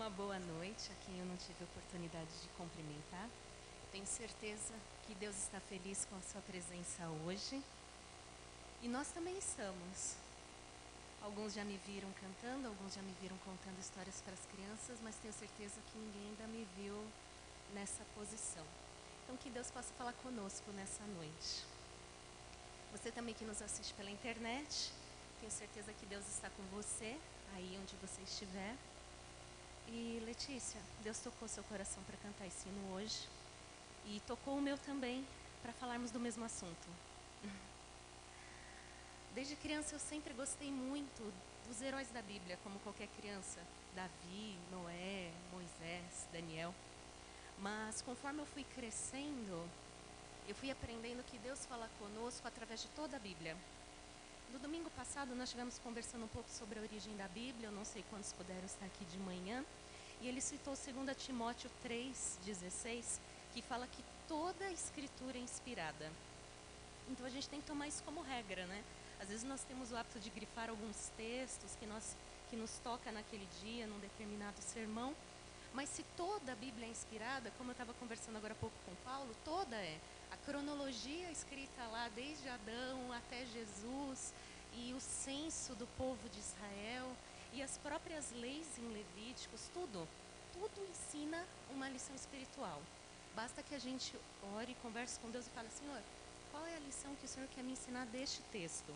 uma boa noite a quem eu não tive a oportunidade de cumprimentar. Tenho certeza que Deus está feliz com a sua presença hoje. E nós também estamos. Alguns já me viram cantando, alguns já me viram contando histórias para as crianças, mas tenho certeza que ninguém ainda me viu nessa posição. Então que Deus possa falar conosco nessa noite. Você também que nos assiste pela internet, tenho certeza que Deus está com você, aí onde você estiver. E Letícia, Deus tocou seu coração para cantar esse hino hoje. E tocou o meu também, para falarmos do mesmo assunto. Desde criança eu sempre gostei muito dos heróis da Bíblia, como qualquer criança. Davi, Noé, Moisés, Daniel. Mas conforme eu fui crescendo, eu fui aprendendo que Deus fala conosco através de toda a Bíblia. No domingo passado nós estivemos conversando um pouco sobre a origem da Bíblia, eu não sei quantos puderam estar aqui de manhã, e ele citou 2 Timóteo 3,16, que fala que toda a escritura é inspirada. Então a gente tem que tomar isso como regra, né? Às vezes nós temos o hábito de grifar alguns textos que nos toca naquele dia, num determinado sermão, mas se toda a Bíblia é inspirada, como eu estava conversando agora há pouco com Paulo, toda é. A cronologia escrita lá desde Adão até Jesus, e o censo do povo de Israel, e as próprias leis em Levíticos, tudo ensina uma lição espiritual. Basta que a gente ore, converse com Deus e fale, Senhor, qual é a lição que o Senhor quer me ensinar deste texto?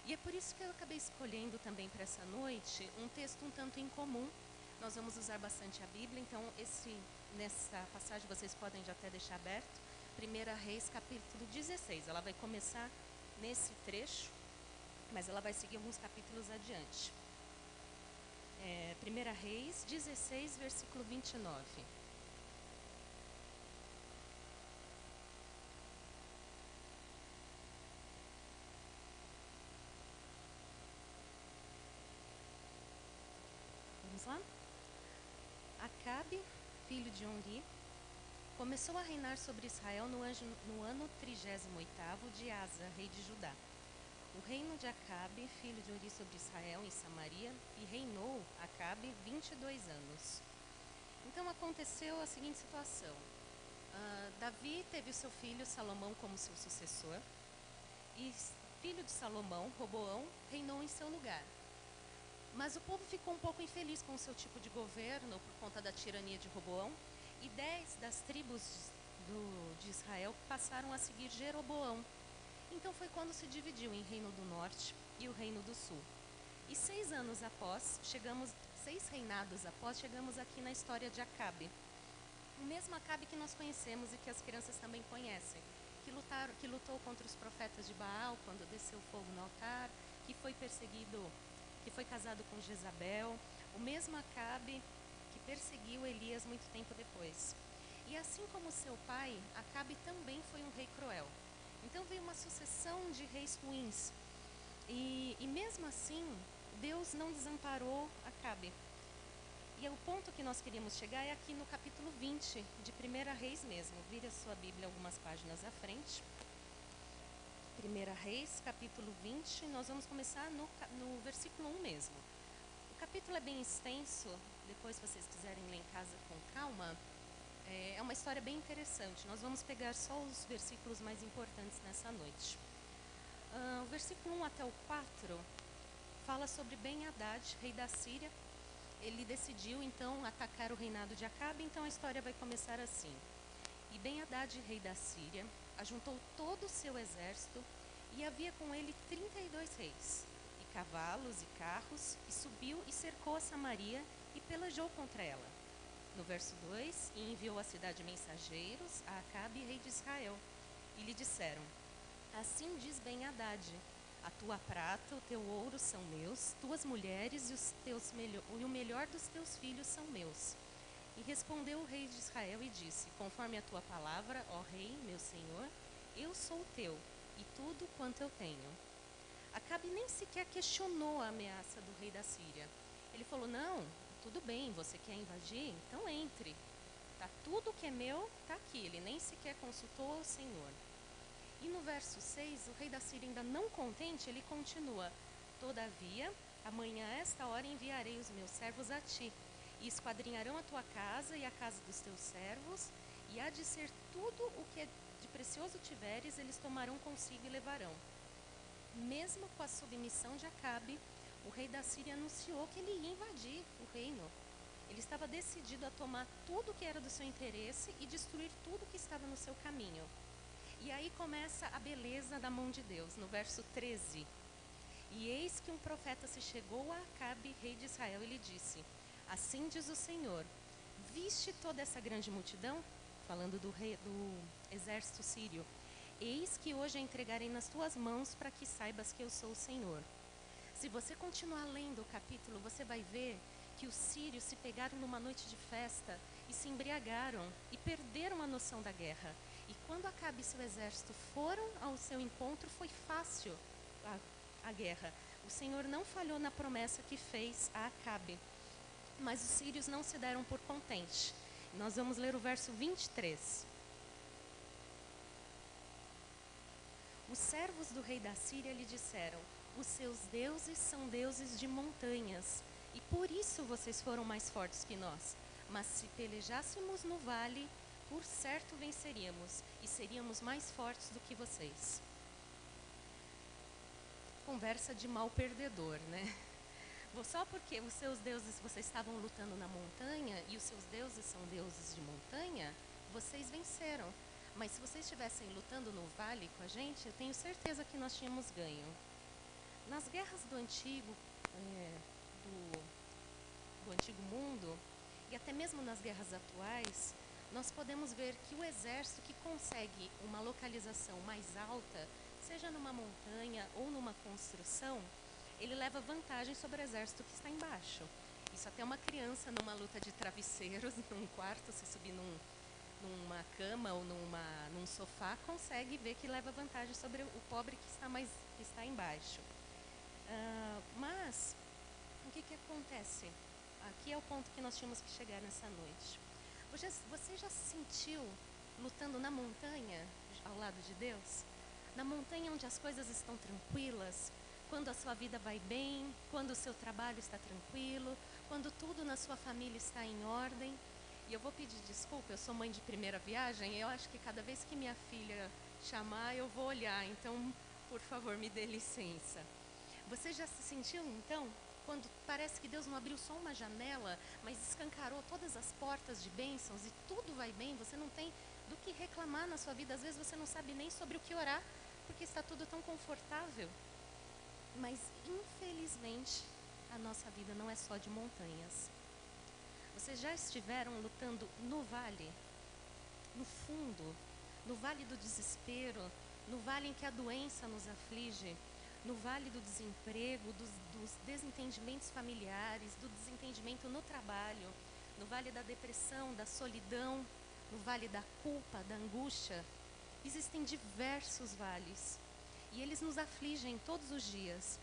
E é por isso que eu acabei escolhendo também para essa noite um texto um tanto incomum. Nós vamos usar bastante a Bíblia, então nessa passagem vocês podem já até deixar aberto. 1 Reis, capítulo 16. Ela vai começar nesse trecho, mas ela vai seguir alguns capítulos adiante. 1 Reis 16, versículo 29. Vamos lá? Acabe, filho de Onri, começou a reinar sobre Israel no ano 38º de Asa, rei de Judá. O reino de Acabe, filho de Uri, sobre Israel em Samaria, e reinou Acabe 22 anos. Então aconteceu a seguinte situação. Davi teve o seu filho Salomão como seu sucessor, e filho de Salomão, Roboão, reinou em seu lugar. Mas o povo ficou um pouco infeliz com o seu tipo de governo por conta da tirania de Roboão, e 10 das tribos de Israel passaram a seguir Jeroboão. Então foi quando se dividiu em Reino do Norte e o Reino do Sul. E 6 reinados após, chegamos aqui na história de Acabe. O mesmo Acabe que nós conhecemos e que as crianças também conhecem, que lutou contra os profetas de Baal quando desceu fogo no altar, que foi perseguido, que foi casado com Jezabel. O mesmo Acabe que perseguiu Elias muito tempo depois. E assim como seu pai, Acabe também foi um rei cruel. Então veio uma sucessão de reis ruins. E mesmo assim, Deus não desamparou Acabe. E o ponto que nós queríamos chegar é aqui no capítulo 20 de 1 Reis mesmo. Vire a sua Bíblia algumas páginas à frente. 1 Reis, capítulo 20, nós vamos começar no versículo 1 mesmo. O capítulo é bem extenso, depois se vocês quiserem ler em casa com calma. É uma história bem interessante. Nós vamos pegar só os versículos mais importantes nessa noite. O versículo 1 até o 4 fala sobre Ben-Hadad, rei da Síria. Ele decidiu então atacar o reinado de Acabe, então a história vai começar assim. E Ben-Hadad, rei da Síria, ajuntou todo o seu exército, e havia com ele 32 reis, e cavalos e carros, e subiu e cercou a Samaria e pelejou contra ela. No verso 2, e enviou à cidade mensageiros a Acabe, rei de Israel, e lhe disseram, assim diz Ben-Hadad, a tua prata, o teu ouro são meus, tuas mulheres e o melhor dos teus filhos são meus. E respondeu o rei de Israel e disse, conforme a tua palavra, ó rei, meu senhor, eu sou teu, e tudo quanto eu tenho. Acabe nem sequer questionou a ameaça do rei da Síria. Ele falou, não, tudo bem, você quer invadir? Então entre. Tá, tudo que é meu está aqui. Ele nem sequer consultou o Senhor. E no verso 6, o rei da Síria, ainda não contente, ele continua, todavia, amanhã a esta hora enviarei os meus servos a ti, e esquadrinharão a tua casa e a casa dos teus servos, e há de ser tudo o que de precioso tiveres, eles tomarão consigo e levarão. Mesmo com a submissão de Acabe, o rei da Síria anunciou que ele ia invadir o reino. Ele estava decidido a tomar tudo que era do seu interesse e destruir tudo que estava no seu caminho. E aí começa a beleza da mão de Deus, no verso 13. E eis que um profeta se chegou a Acabe, rei de Israel, e lhe disse: assim diz o Senhor, viste toda essa grande multidão? Falando do exército sírio. Eis que hoje a entregarei nas tuas mãos para que saibas que eu sou o Senhor. Se você continuar lendo o capítulo, você vai ver que os sírios se pegaram numa noite de festa e se embriagaram e perderam a noção da guerra. E quando Acabe e seu exército foram ao seu encontro, foi fácil a guerra. O Senhor não falhou na promessa que fez a Acabe. Mas os sírios não se deram por contentes. Nós vamos ler o verso 23. Os servos do rei da Síria lhe disseram: os seus deuses são deuses de montanhas, e por isso vocês foram mais fortes que nós. Mas se pelejássemos no vale, por certo venceríamos, e seríamos mais fortes do que vocês. Conversa de mal perdedor, né? Só porque os seus deuses, vocês estavam lutando na montanha, e os seus deuses são deuses de montanha, vocês venceram. Mas se vocês estivessem lutando no vale com a gente, eu tenho certeza que nós tínhamos ganho. Nas guerras do antigo, do antigo mundo, e até mesmo nas guerras atuais, nós podemos ver que o exército que consegue uma localização mais alta, seja numa montanha ou numa construção, ele leva vantagem sobre o exército que está embaixo. Isso até uma criança numa luta de travesseiros, num quarto, se subir numa cama ou num sofá, consegue ver que leva vantagem sobre o pobre que está embaixo. Mas, o que acontece? Aqui é o ponto que nós tínhamos que chegar nessa noite. Você já se sentiu lutando na montanha, ao lado de Deus? Na montanha onde as coisas estão tranquilas, quando a sua vida vai bem, quando o seu trabalho está tranquilo, quando tudo na sua família está em ordem. E eu vou pedir desculpa, eu sou mãe de primeira viagem, e eu acho que cada vez que minha filha chamar, eu vou olhar, então, por favor, me dê licença. Você já se sentiu, então, quando parece que Deus não abriu só uma janela, mas escancarou todas as portas de bênçãos e tudo vai bem, você não tem do que reclamar na sua vida, às vezes você não sabe nem sobre o que orar, porque está tudo tão confortável. Mas, infelizmente, a nossa vida não é só de montanhas. Vocês já estiveram lutando no vale, no fundo, no vale do desespero, no vale em que a doença nos aflige, no vale do desemprego, dos desentendimentos familiares, do desentendimento no trabalho, no vale da depressão, da solidão, no vale da culpa, da angústia. Existem diversos vales e eles nos afligem todos os dias.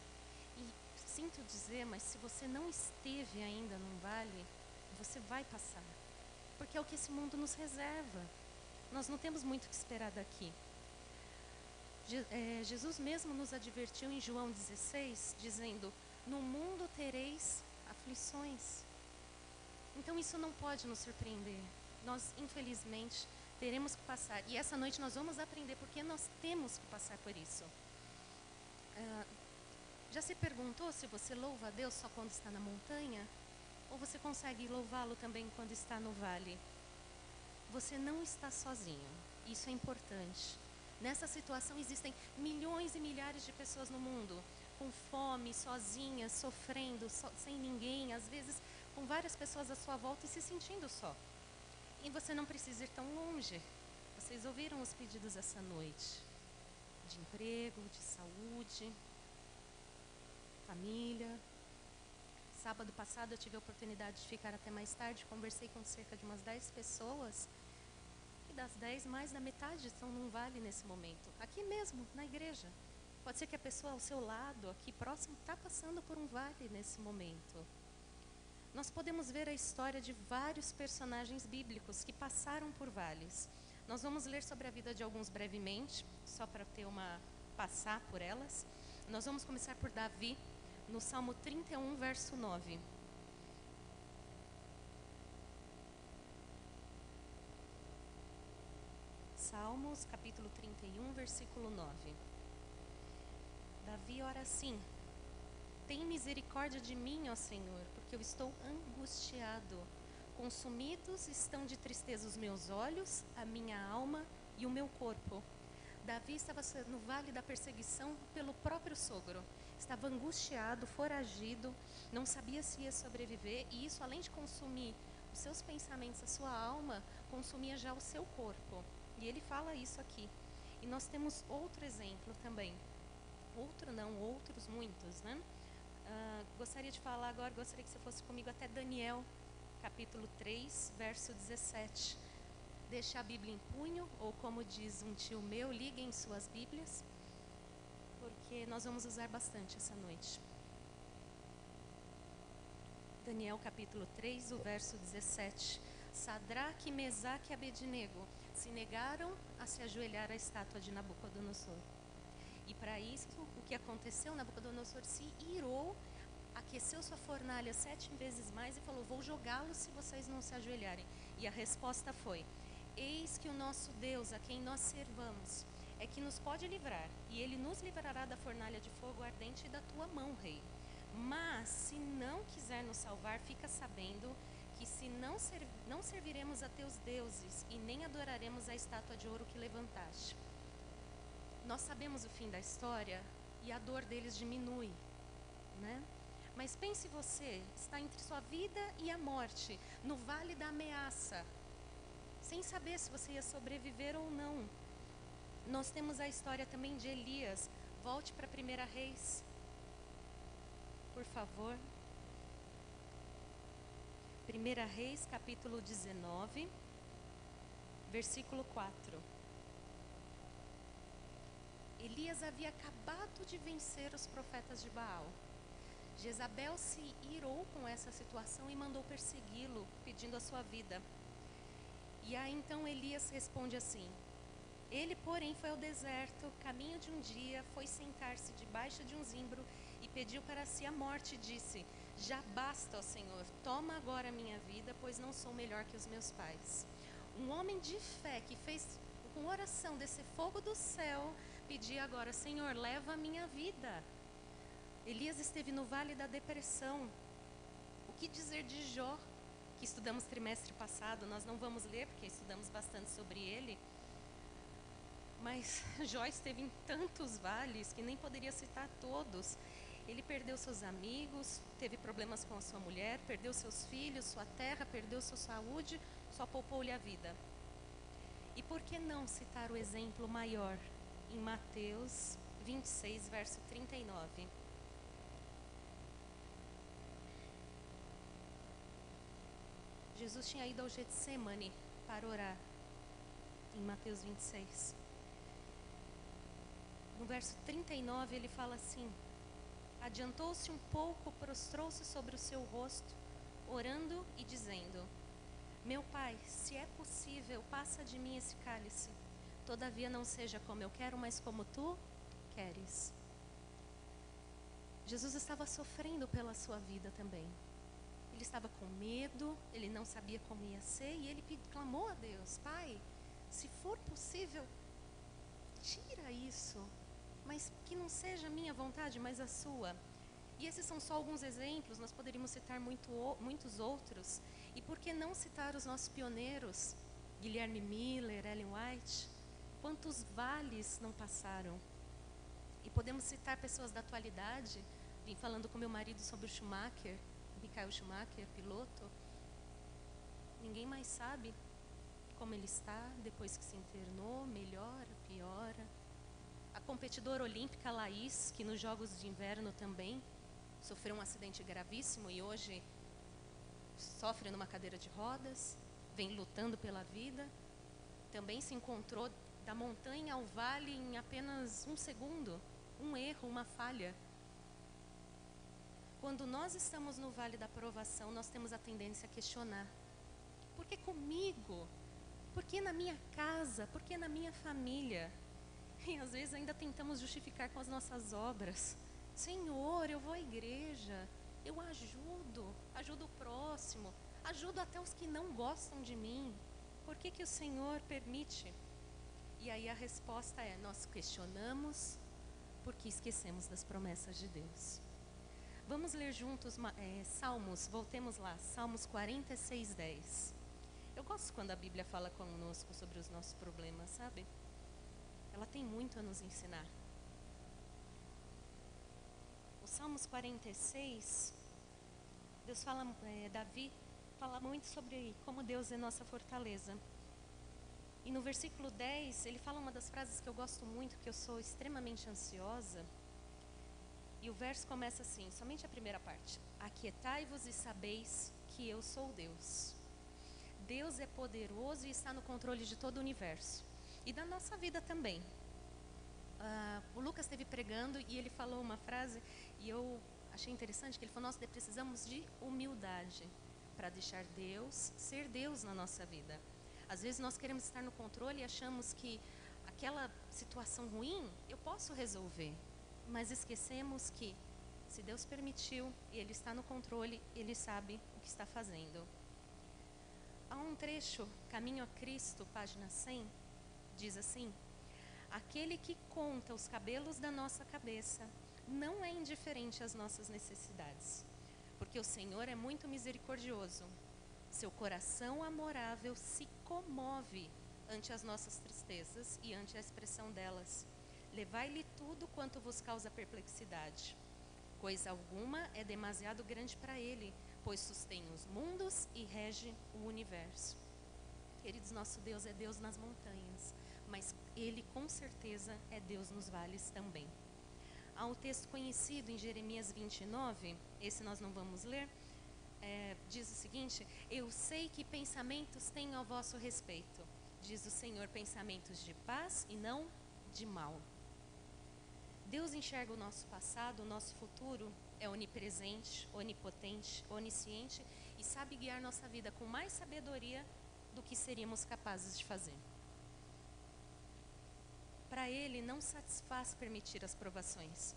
E sinto dizer, mas se você não esteve ainda num vale, você vai passar, porque é o que esse mundo nos reserva. Nós não temos muito o que esperar daqui. Jesus mesmo nos advertiu em João 16, dizendo: no mundo tereis aflições. Então isso não pode nos surpreender. Nós, infelizmente, teremos que passar. E essa noite nós vamos aprender porque nós temos que passar por isso. Já se perguntou se você louva a Deus só quando está na montanha? Ou você consegue louvá-lo também quando está no vale? Você não está sozinho. Isso é importante. Nessa situação existem milhões e milhares de pessoas no mundo, com fome, sozinhas, sofrendo, sem ninguém, às vezes com várias pessoas à sua volta e se sentindo só. E você não precisa ir tão longe. Vocês ouviram os pedidos essa noite? De emprego, de saúde, família. Sábado passado eu tive a oportunidade de ficar até mais tarde, conversei com cerca de umas 10 pessoas, e das 10, mais da metade estão num vale nesse momento, aqui mesmo, na igreja. Pode ser que a pessoa ao seu lado, aqui próximo, está passando por um vale nesse momento. Nós podemos ver a história de vários personagens bíblicos que passaram por vales. Nós vamos ler sobre a vida de alguns brevemente, só para passar por elas. Nós vamos começar por Davi, no Salmo 31, verso 9. Salmos, capítulo 31, versículo 9. Davi ora assim: tem misericórdia de mim, ó Senhor, porque eu estou angustiado. Consumidos estão de tristeza os meus olhos, a minha alma e o meu corpo. Davi estava no vale da perseguição pelo próprio sogro. Estava angustiado, foragido, não sabia se ia sobreviver, e isso, além de consumir os seus pensamentos, a sua alma, consumia já o seu corpo. E ele fala isso aqui. E nós temos outro exemplo também. Outro não, outros muitos, né? Gostaria de falar agora, gostaria que você fosse comigo até Daniel, capítulo 3, verso 17. Deixe a Bíblia em punho, ou como diz um tio meu, liguem suas Bíblias, porque nós vamos usar bastante essa noite. Daniel capítulo 3, o verso 17. Sadraque, Mesaque e Abednego se negaram a se ajoelhar à estátua de Nabucodonosor. E para isso, o que aconteceu? Nabucodonosor se irou, aqueceu sua fornalha 7 vezes mais e falou: vou jogá-los se vocês não se ajoelharem. E a resposta foi: eis que o nosso Deus, a quem nós servamos, é que nos pode livrar, e ele nos livrará da fornalha de fogo ardente e da tua mão, rei. Mas, se não quiser nos salvar, fica sabendo que se não serviremos a teus deuses e nem adoraremos a estátua de ouro que levantaste. Nós sabemos o fim da história e a dor deles diminui, né? Mas pense você, está entre sua vida e a morte, no vale da ameaça, sem saber se você ia sobreviver ou não. Nós temos a história também de Elias. Volte para 1 Reis, por favor. 1 Reis, capítulo 19, versículo 4. Elias havia acabado de vencer os profetas de Baal. Jezabel se irou com essa situação e mandou persegui-lo, pedindo a sua vida. E aí então Elias responde assim: ele, porém, foi ao deserto, caminho de um dia, foi sentar-se debaixo de um zimbro e pediu para si a morte e disse: já basta, ó Senhor, toma agora a minha vida, pois não sou melhor que os meus pais. Um homem de fé que fez com oração descer fogo do céu, pedir agora: Senhor, leva a minha vida. Elias esteve no vale da depressão. O que dizer de Jó, que estudamos trimestre passado? Nós não vamos ler, porque estudamos bastante sobre ele. Mas Jó esteve em tantos vales que nem poderia citar todos. Ele perdeu seus amigos, teve problemas com a sua mulher, perdeu seus filhos, sua terra, perdeu sua saúde, só poupou-lhe a vida. E por que não citar o exemplo maior em Mateus 26, verso 39? Jesus tinha ido ao Getsêmani para orar, em Mateus 26. No verso 39 ele fala assim: adiantou-se um pouco, prostrou-se sobre o seu rosto, orando e dizendo: meu Pai, se é possível, passa de mim esse cálice. Todavia não seja como eu quero, mas como tu queres. Jesus estava sofrendo pela sua vida também. Ele estava com medo, ele não sabia como ia ser, e ele clamou a Deus: Pai, se for possível, tira isso, mas que não seja a minha vontade, mas a sua. E esses são só alguns exemplos, nós poderíamos citar muitos outros. E por que não citar os nossos pioneiros? Guilherme Miller, Ellen White. Quantos vales não passaram? E podemos citar pessoas da atualidade. Vim falando com meu marido sobre o Schumacher, Michael Schumacher, piloto. Ninguém mais sabe como ele está depois que se internou, melhora, piora. A competidora olímpica Laís, que nos Jogos de Inverno também sofreu um acidente gravíssimo e hoje sofre numa cadeira de rodas, vem lutando pela vida. Também se encontrou da montanha ao vale em apenas um segundo, um erro, uma falha. Quando nós estamos no vale da provação, nós temos a tendência a questionar: por que comigo? Por que na minha casa? Por que na minha família? E às vezes ainda tentamos justificar com as nossas obras. Senhor, eu vou à igreja, eu ajudo o próximo, ajudo até os que não gostam de mim. Por que o Senhor permite? E aí a resposta é: nós questionamos porque esquecemos das promessas de Deus. Vamos ler juntos Salmos, voltemos lá, Salmos 46, 10. Eu gosto quando a Bíblia fala conosco sobre os nossos problemas, sabe? Ela tem muito a nos ensinar. O Salmos 46, Deus fala, Davi fala muito sobre como Deus é nossa fortaleza. E no versículo 10, ele fala uma das frases que eu gosto muito, que eu sou extremamente ansiosa. E o verso começa assim, somente a primeira parte. Aquietai-vos e sabeis que eu sou Deus. Deus é poderoso e está no controle de todo o universo. E da nossa vida também. O Lucas esteve pregando e ele falou uma frase, e eu achei interessante, que ele falou: nós precisamos de humildade para deixar Deus ser Deus na nossa vida. Às vezes nós queremos estar no controle e achamos que aquela situação ruim eu posso resolver. Mas esquecemos que, se Deus permitiu e Ele está no controle, Ele sabe o que está fazendo. Há um trecho, Caminho a Cristo, página 100, diz assim: aquele que conta os cabelos da nossa cabeça não é indiferente às nossas necessidades, porque o Senhor é muito misericordioso. Seu coração amorável se comove ante as nossas tristezas e ante a expressão delas. Levai-lhe tudo quanto vos causa perplexidade. Coisa alguma é demasiado grande para ele, pois sustém os mundos e rege o universo. Queridos, nosso Deus é Deus nas montanhas, mas Ele com certeza é Deus nos vales também. Há um texto conhecido em Jeremias 29, esse nós não vamos ler, diz o seguinte: eu sei que pensamentos tenho ao vosso respeito, diz o Senhor, pensamentos de paz e não de mal. Deus enxerga o nosso passado, o nosso futuro, é onipresente, onipotente, onisciente e sabe guiar nossa vida com mais sabedoria do que seríamos capazes de fazer. Para Ele não satisfaz permitir as provações,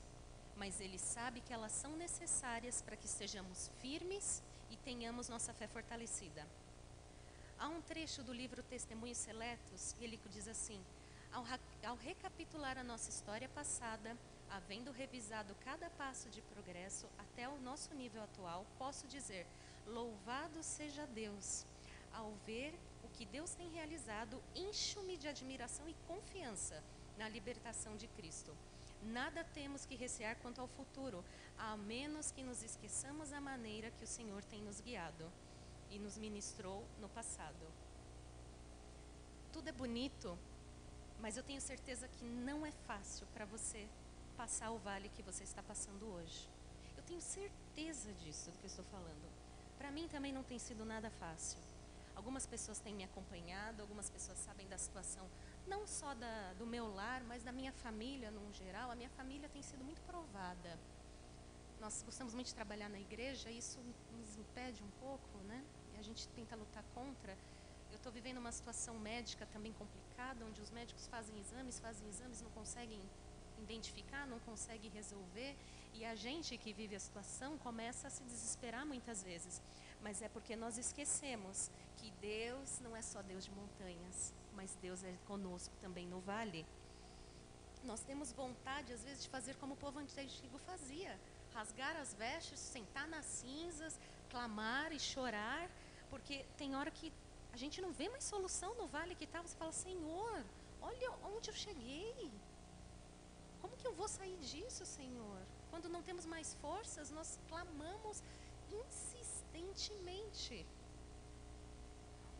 mas Ele sabe que elas são necessárias para que estejamos firmes e tenhamos nossa fé fortalecida. Há um trecho do livro Testemunhos Seletos, ele diz assim: ao recapitular a nossa história passada, havendo revisado cada passo de progresso até o nosso nível atual, posso dizer: louvado seja Deus! Ao ver o que Deus tem realizado, encho-me de admiração e confiança na libertação de Cristo. Nada temos que recear quanto ao futuro, a menos que nos esqueçamos da maneira que o Senhor tem nos guiado e nos ministrou no passado. Tudo é bonito, mas eu tenho certeza que não é fácil para você passar o vale que você está passando hoje. Eu tenho certeza disso, do que eu estou falando. Para mim também não tem sido nada fácil. Algumas pessoas têm me acompanhado, algumas pessoas sabem da situação, não só do meu lar, mas da minha família no geral. A minha família tem sido muito provada. Nós gostamos muito de trabalhar na igreja, e isso nos impede um pouco, né? E a gente tenta lutar contra. Eu estou vivendo uma situação médica também complicada, onde os médicos fazem exames, não conseguem identificar, não conseguem resolver, e a gente que vive a situação começa a se desesperar muitas vezes. Mas é porque nós esquecemos que Deus não é só Deus de montanhas, mas Deus é conosco também no vale. Nós temos vontade, às vezes, de fazer como o povo antigo fazia: rasgar as vestes, sentar nas cinzas, clamar e chorar, porque tem hora que a gente não vê mais solução no vale que está. Você fala: Senhor, olha onde eu cheguei. Como que eu vou sair disso, Senhor? Quando não temos mais forças, nós clamamos insistentemente.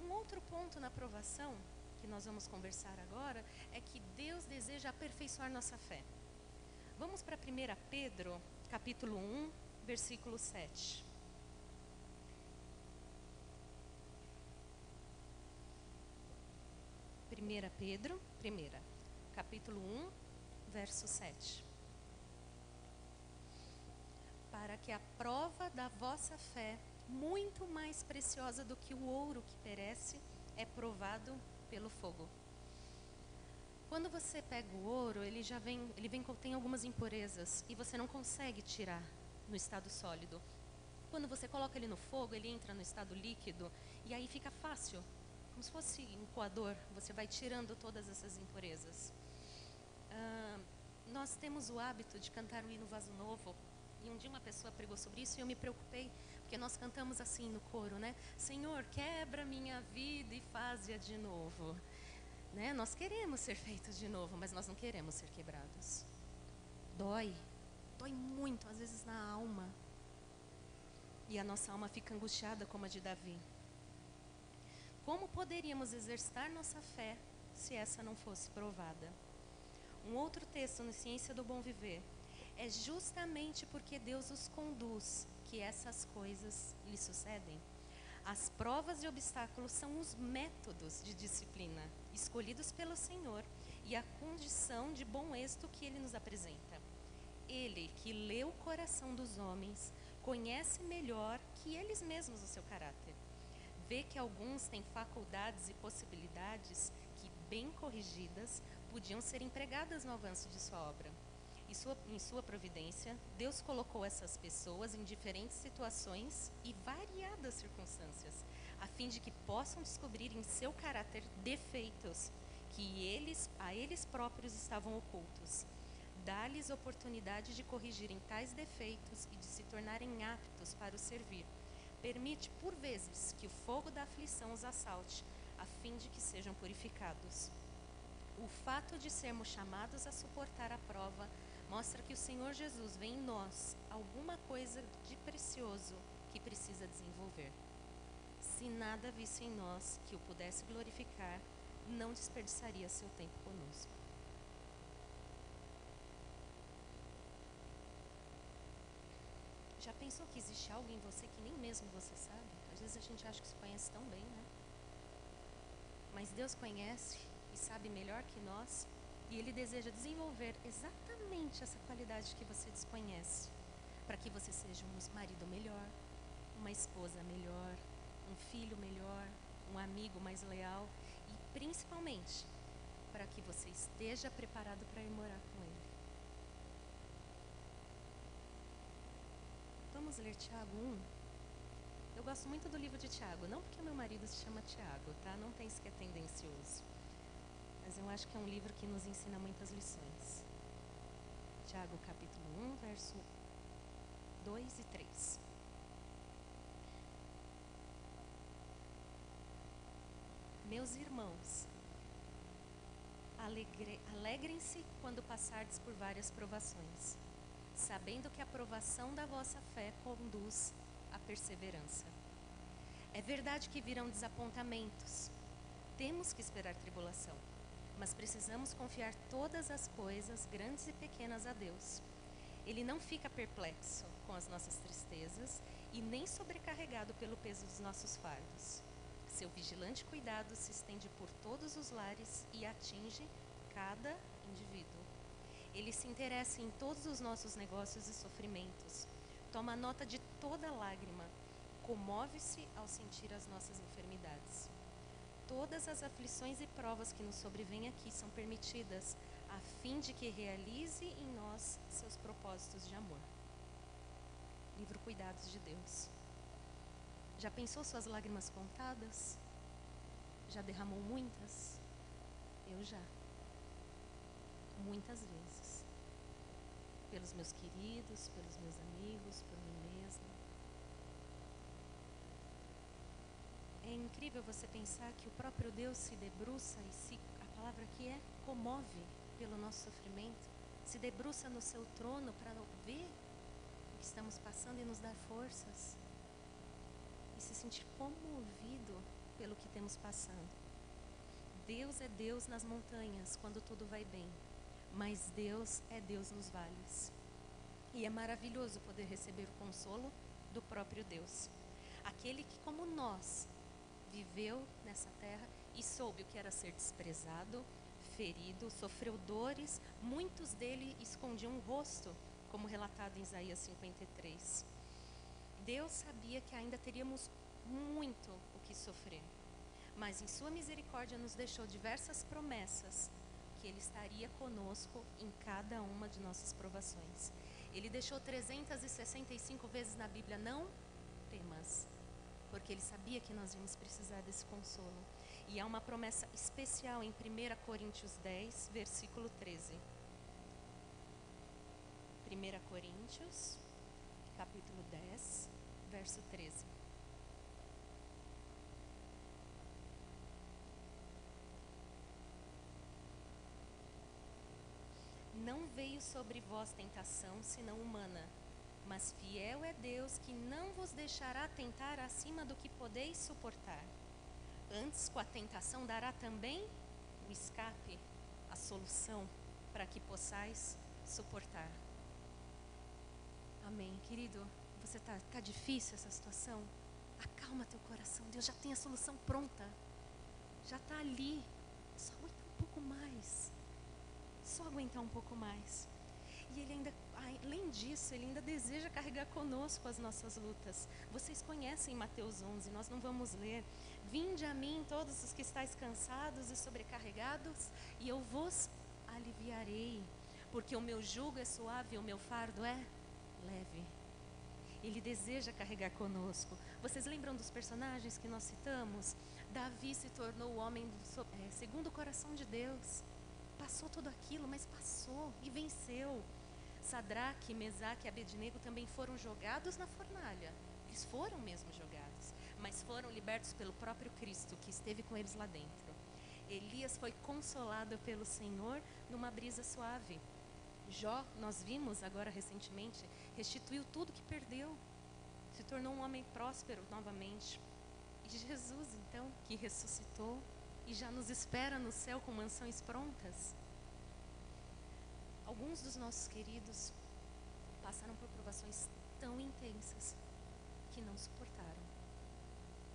Um outro ponto na provação, que nós vamos conversar agora, é que Deus deseja aperfeiçoar nossa fé. Vamos para 1 Pedro, capítulo 1, versículo 7. Pedro, capítulo 1, verso 7. Para que a prova da vossa fé, muito mais preciosa do que o ouro que perece, é provado pelo fogo. Quando você pega o ouro, ele tem algumas impurezas e você não consegue tirar no estado sólido. Quando você coloca ele no fogo, ele entra no estado líquido e aí fica fácil. como se fosse um coador, você vai tirando todas essas impurezas. Nós temos o hábito de cantar o hino Vaso Novo, e um dia uma pessoa pregou sobre isso e eu me preocupei, porque nós cantamos assim no coro, né? Senhor, quebra minha vida e faz-a de novo. Né? Nós queremos ser feitos de novo, mas nós não queremos ser quebrados. Dói muito, às vezes na alma. E a nossa alma fica angustiada como a de Davi. Como poderíamos exercitar nossa fé se essa não fosse provada? Um outro texto no Ciência do Bom Viver: é justamente porque Deus os conduz que essas coisas lhe sucedem. As provas e obstáculos são os métodos de disciplina escolhidos pelo Senhor e a condição de bom êxito que Ele nos apresenta. Ele, que lê o coração dos homens, conhece melhor que eles mesmos o seu caráter. Vê que alguns têm faculdades e possibilidades que, bem corrigidas, podiam ser empregadas no avanço de sua obra. Em sua providência, Deus colocou essas pessoas em diferentes situações e variadas circunstâncias, a fim de que possam descobrir em seu caráter defeitos que a eles próprios estavam ocultos. Dá-lhes oportunidade de corrigirem tais defeitos e de se tornarem aptos para o servir. Permite, por vezes, que o fogo da aflição os assalte, a fim de que sejam purificados. O fato de sermos chamados a suportar a prova mostra que o Senhor Jesus vê em nós alguma coisa de precioso que precisa desenvolver. Se nada visse em nós que o pudesse glorificar, não desperdiçaria seu tempo conosco. Já pensou que existe algo em você que nem mesmo você sabe? Às vezes a gente acha que se conhece tão bem, né? Mas Deus conhece e sabe melhor que nós, e Ele deseja desenvolver exatamente essa qualidade que você desconhece, para que você seja um marido melhor, uma esposa melhor, um filho melhor, um amigo mais leal e, principalmente, para que você esteja preparado para ir morar com Ele. Vamos ler Tiago 1? Eu gosto muito do livro de Tiago, não porque meu marido se chama Tiago, tá? Não pense que é tendencioso. Mas eu acho que é um livro que nos ensina muitas lições. Tiago capítulo 1, verso 2 e 3. Meus irmãos, alegrem-se quando passardes por várias provações, sabendo que a provação da vossa fé conduz à perseverança. É verdade que virão desapontamentos. Temos que esperar tribulação, mas precisamos confiar todas as coisas, grandes e pequenas, a Deus. Ele não fica perplexo com as nossas tristezas e nem sobrecarregado pelo peso dos nossos fardos. Seu vigilante cuidado se estende por todos os lares e atinge cada indivíduo. Ele se interessa em todos os nossos negócios e sofrimentos, toma nota de toda lágrima, comove-se ao sentir as nossas enfermidades. Todas as aflições e provas que nos sobrevêm aqui são permitidas, a fim de que realize em nós seus propósitos de amor. Livro Cuidados de Deus. Já pensou suas lágrimas contadas? Já derramou muitas? Eu já. Muitas vezes. Pelos meus queridos, pelos meus amigos, por mim mesma. É incrível você pensar que o próprio Deus se debruça a palavra aqui é comove pelo nosso sofrimento, se debruça no seu trono para ver o que estamos passando e nos dar forças e se sentir comovido pelo que temos passando. Deus é Deus nas montanhas quando tudo vai bem, mas Deus é Deus nos vales. E é maravilhoso poder receber o consolo do próprio Deus, aquele que, como nós, viveu nessa terra e soube o que era ser desprezado, ferido, sofreu dores, muitos dele escondiam o rosto, como relatado em Isaías 53. Deus sabia que ainda teríamos muito o que sofrer, mas em sua misericórdia nos deixou diversas promessas que Ele estaria conosco em cada uma de nossas provações. Ele deixou 365 vezes na Bíblia, não temas, porque Ele sabia que nós íamos precisar desse consolo. E há uma promessa especial em 1 Coríntios 10, versículo 13. 1 Coríntios, capítulo 10, verso 13. Não veio sobre vós tentação, senão humana, mas fiel é Deus que não vos deixará tentar acima do que podeis suportar. Antes, com a tentação, dará também o escape, a solução, para que possais suportar. Amém. Querido, você tá difícil essa situação? Acalma teu coração. Deus já tem a solução pronta. Já está ali. Só aguenta um pouco mais. Só aguentar um pouco mais. E Ele ainda, além disso, Ele ainda deseja carregar conosco as nossas lutas. Vocês conhecem Mateus 11, nós não vamos ler. Vinde a mim todos os que estáis cansados e sobrecarregados, e eu vos aliviarei. Porque o meu jugo é suave e o meu fardo é leve. Ele deseja carregar conosco. Vocês lembram dos personagens que nós citamos? Davi se tornou o homem segundo o coração de Deus. Passou tudo aquilo, mas passou e venceu. Sadraque, Mesaque e Abednego também foram jogados na fornalha. Eles foram mesmo jogados, mas foram libertos pelo próprio Cristo, que esteve com eles lá dentro. Elias foi consolado pelo Senhor numa brisa suave. Jó, nós vimos agora recentemente, restituiu tudo que perdeu. Se tornou um homem próspero novamente. E Jesus, então, que ressuscitou e já nos espera no céu com mansões prontas. Alguns dos nossos queridos passaram por provações tão intensas que não suportaram.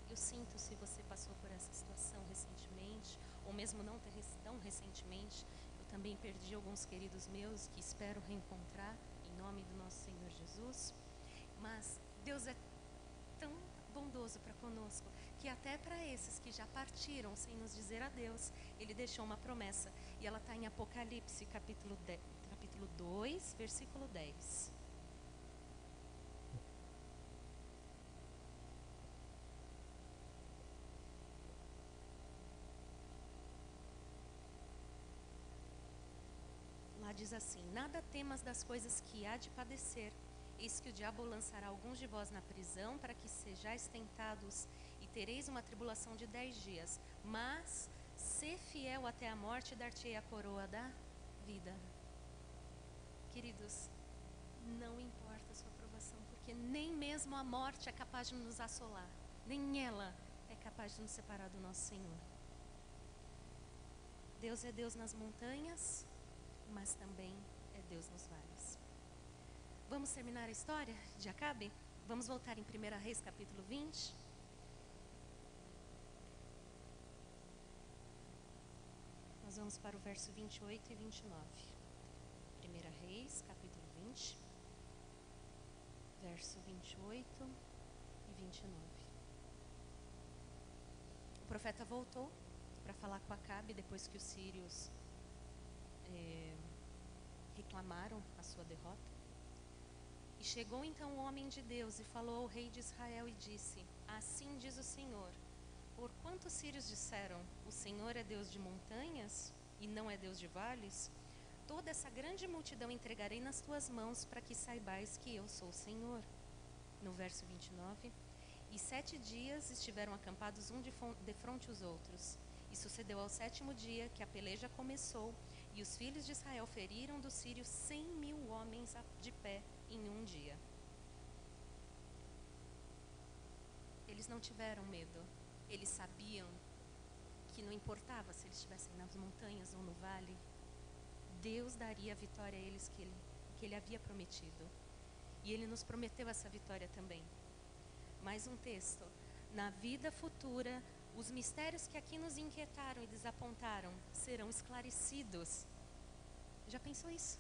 Eu sinto, se você passou por essa situação recentemente, ou mesmo não tão recentemente, eu também perdi alguns queridos meus que espero reencontrar em nome do nosso Senhor Jesus. Mas Deus é tão bondoso para conosco, que até para esses que já partiram sem nos dizer adeus, Ele deixou uma promessa. E ela está em Apocalipse, capítulo 2, versículo 10. Lá diz assim: nada temas das coisas que há de padecer. Eis que o diabo lançará alguns de vós na prisão, para que sejais tentados, e tereis uma tribulação de 10 dias. Mas, se fiel até a morte, dar-te-ei a coroa da vida. Queridos, não importa a sua provação, porque nem mesmo a morte é capaz de nos assolar. Nem ela é capaz de nos separar do nosso Senhor. Deus é Deus nas montanhas, mas também é Deus nos vales. Vamos terminar a história de Acabe? Vamos voltar em 1 Reis, capítulo 20. Nós vamos para o verso 28 e 29. 1 Reis, capítulo 20, verso 28 e 29. O profeta voltou para falar com Acabe depois que os sírios reclamaram a sua derrota. E chegou então o homem de Deus e falou ao rei de Israel e disse: assim diz o Senhor, por quanto os sírios disseram, o Senhor é Deus de montanhas e não é Deus de vales, toda essa grande multidão entregarei nas tuas mãos, para que saibais que eu sou o Senhor. No verso 29, e 7 dias estiveram acampados um defronte os outros. E sucedeu ao 7º dia que a peleja começou, e os filhos de Israel feriram dos sírios 100.000 homens de pé em um dia. Eles não tiveram medo. Eles sabiam que não importava se eles estivessem nas montanhas ou no vale, Deus daria a vitória a eles que ele havia prometido. E Ele nos prometeu essa vitória também. Mais um texto. Na vida futura, os mistérios que aqui nos inquietaram e desapontaram serão esclarecidos. Já pensou isso?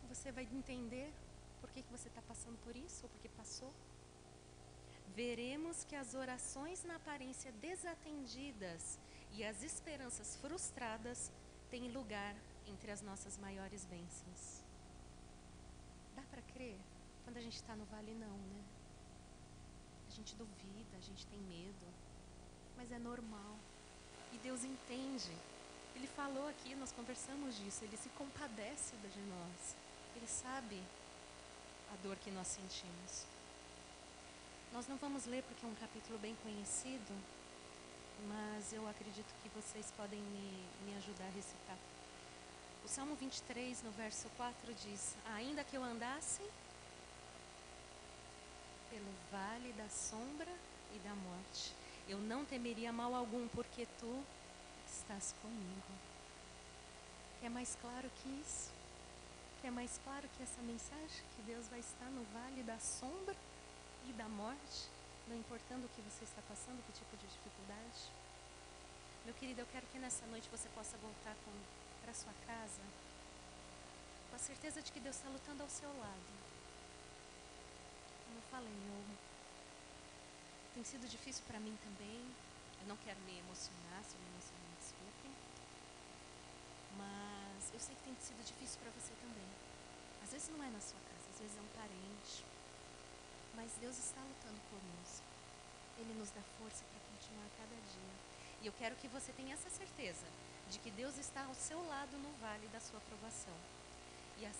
Que você vai entender por que você está passando por isso, ou porque passou? Veremos que as orações na aparência desatendidas e as esperanças frustradas têm lugar entre as nossas maiores bênçãos. Dá para crer? Quando a gente está no vale, não, né? A gente duvida, a gente tem medo, mas é normal. E Deus entende. Ele falou aqui, nós conversamos disso, Ele se compadece de nós. Ele sabe a dor que nós sentimos. Nós não vamos ler porque é um capítulo bem conhecido, mas eu acredito que vocês podem me ajudar a recitar. O Salmo 23, no verso 4, diz: ainda que eu andasse pelo vale da sombra e da morte, eu não temeria mal algum, porque tu estás comigo. É mais claro que isso? É mais claro que essa mensagem? Que Deus vai estar no vale da sombra e da morte, não importando o que você está passando, que tipo de dificuldade? Meu querido, eu quero que nessa noite você possa voltar para sua casa com a certeza de que Deus está lutando ao seu lado. Como eu falei, tem sido difícil para mim também. Eu não quero me emocionar, se eu me emocionar, me desculpem. Mas eu sei que tem sido difícil para você também. Às vezes não é na sua casa, às vezes é um parente. Mas Deus está lutando conosco. Ele nos dá força para continuar cada dia. E eu quero que você tenha essa certeza de que Deus está ao seu lado no vale da sua provação. E a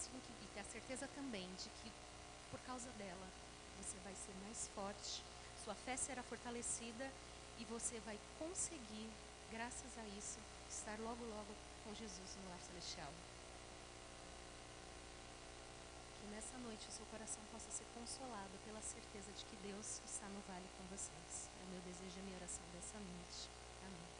certeza também de que, por causa dela, você vai ser mais forte, sua fé será fortalecida e você vai conseguir, graças a isso, estar logo, logo com Jesus no lar celestial. Que nessa noite o seu coração possa ser consolado pela certeza de que Deus está no vale com vocês. É o meu desejo e a minha oração dessa noite. Amém.